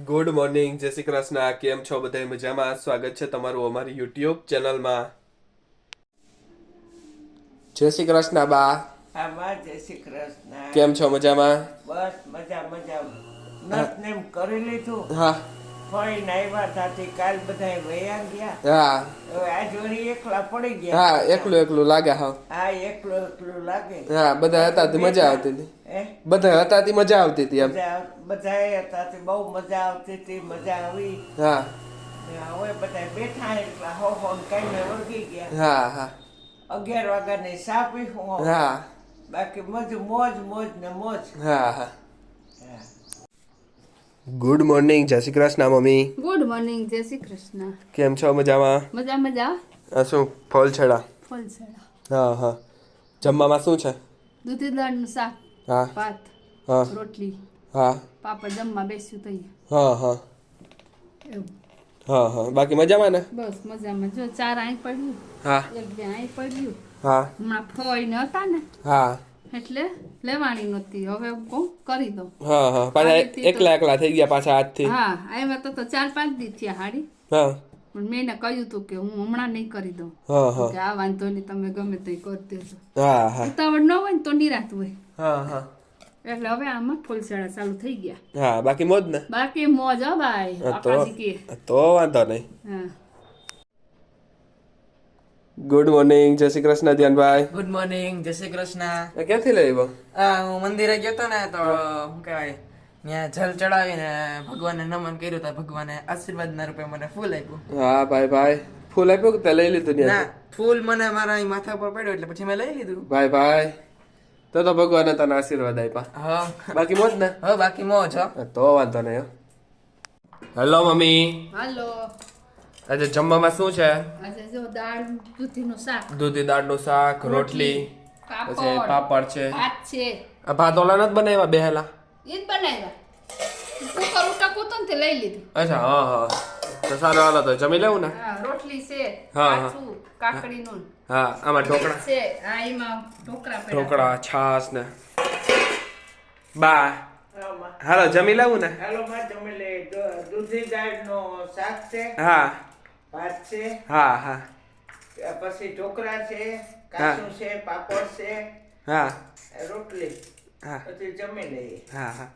Good morning, જય શ્રી કૃષ્ણ. કેમ છો બધા? મજામાં? સ્વાગત છે તમારું અમારી યુટ્યુબ ચેનલમાં. જય શ્રી કૃષ્ણ બા. હા બા, જય શ્રી કૃષ્ણ. કેમ છો? મજામાં? બસ મજા મજા. નટ નેમ કરી લીધું. હા ફળીને આવ્યા ત્યાંથી કાલ બધા વયા ગયા. હા હવે આજ વળી એકલા પડી ગયા. હા, એકલું એકલું લાગે. હા હા, એકલું એકલું લાગે. હા, બધા હતા તે મજા આવતી હતી. બધા હતા તે મજા આવતી હતી એમ. બધા હતા તે બહુ મજા આવતી હતી, મજા આવી. હા ને હવે બધા બેઠા એટલા હો કઈને વળગી ગયા. હા હા 11 વાગ્યાની ચા પીશું. હા બાકી મોજ મોજ ને મોજ. હા હા. ગુડ મોર્નિંગ, જય Shri Krishna mummy. Good morning, જય શ્રી કૃષ્ણ. કેમ છો? મજામાં? મજા મજા. આ શું ફળ છેડા? ફલસડા. હા હા. જમવામાં શું છે? દૂધી દાળનું શાક, હા ભાત, હા રોટલી, હા પાપડ. જમવા બેસ્યું તઈ હા હા એવું. હા હા. બાકી મજામાં ને? બસ મજામાં. જો 4 અહીં પડ્યું, હા 1 2 અહીં પડ્યું. હા હમણાં ફોઈને હતા ને હા એટલે લેવાની નહોતી. હવે હું કરી દઉં. હા હા. પાછા આવી હતી તો એકલા એકલા થઈ ગયા પાછા આજથી. હા, આવ્યા તો 4-5 દી થયા હાડી. હા પણ મેં એને કહ્યું હતું કે હું હમણાં નહીં કરી દઉં. હા હા કે આ વાંધો નહીં, તમે ગમે તે કરી દેજો. હા હા ઉતાવળ ન હોય ને તો નિરાત હોય. હા હા એટલે હવે આમાં ફૂલશાળા ચાલુ થઈ ગયા. હા. બાકી મોજ ને? બાકી મોજ હો ભાઈ. હા, આકાશી કે તો વાંધો નહીં. હા. ગુડ મોર્નિંગ, જય શ્રી કૃષ્ણ ધ્યાનભાઈ. ગુડ મોર્નિંગ, જય શ્રી કૃષ્ણ. ક્યાંથી લઈ આવ્યો? હું મંદિરે ગયો તો ને તો શું કહેવાય ત્યાં જલ ચડાવીને ભગવાનને નમન કર્યું તો ભગવાને આશીર્વાદના રૂપે મને ફૂલ આપ્યું. હા ભાઈ ભાઈ. ફૂલ આપ્યો કે તે લઈ લીધું ના, ત્યાંથી? ફૂલ મને મારા અહીં માથા પર પડ્યો એટલે પછી મેં લઈ લીધું. ભાઈ ભાઈ, તો ભગવાને તને આશીર્વાદ આપ્યા. હા. બાકી મોજ ને? હવે બાકી મોજ હો. તો વાંધો નહીં. Hello mummy. હાલો. આજે જમવામાં શું છે? આજે જો દાળ દૂધીનું શાક, દૂધી દાળનું શાક, રોટલી, પછી પાપડ છે. ભાત છે. આ ભાત ઓલા નથી બનાવ્યા બેહેલા? ઈ જ બનાવ્યા. કુકર ઉટાકું હતું ને તે લઈ લીધું. અચ્છા હા હા. તો સારું, હાલો તો જમી લેવું ને? હા, રોટલી છે, હા, હા. કાચું, કાકડીનું હા, આમાં ઢોકળા છે. આ એમાં ઢોકળા પડ્યા. ઢોકળા, છાશ ને. બા હાલો જમી લેવું ને? હાલો માં જમી લે. દૂધી દાળનો શાક છે, હા ભાત છે, હા હા પછી ઢોકળા છે, કાચું છે, પાપડ છે, હા રોટલી. હા પછી જમી લઈએ. હા હા.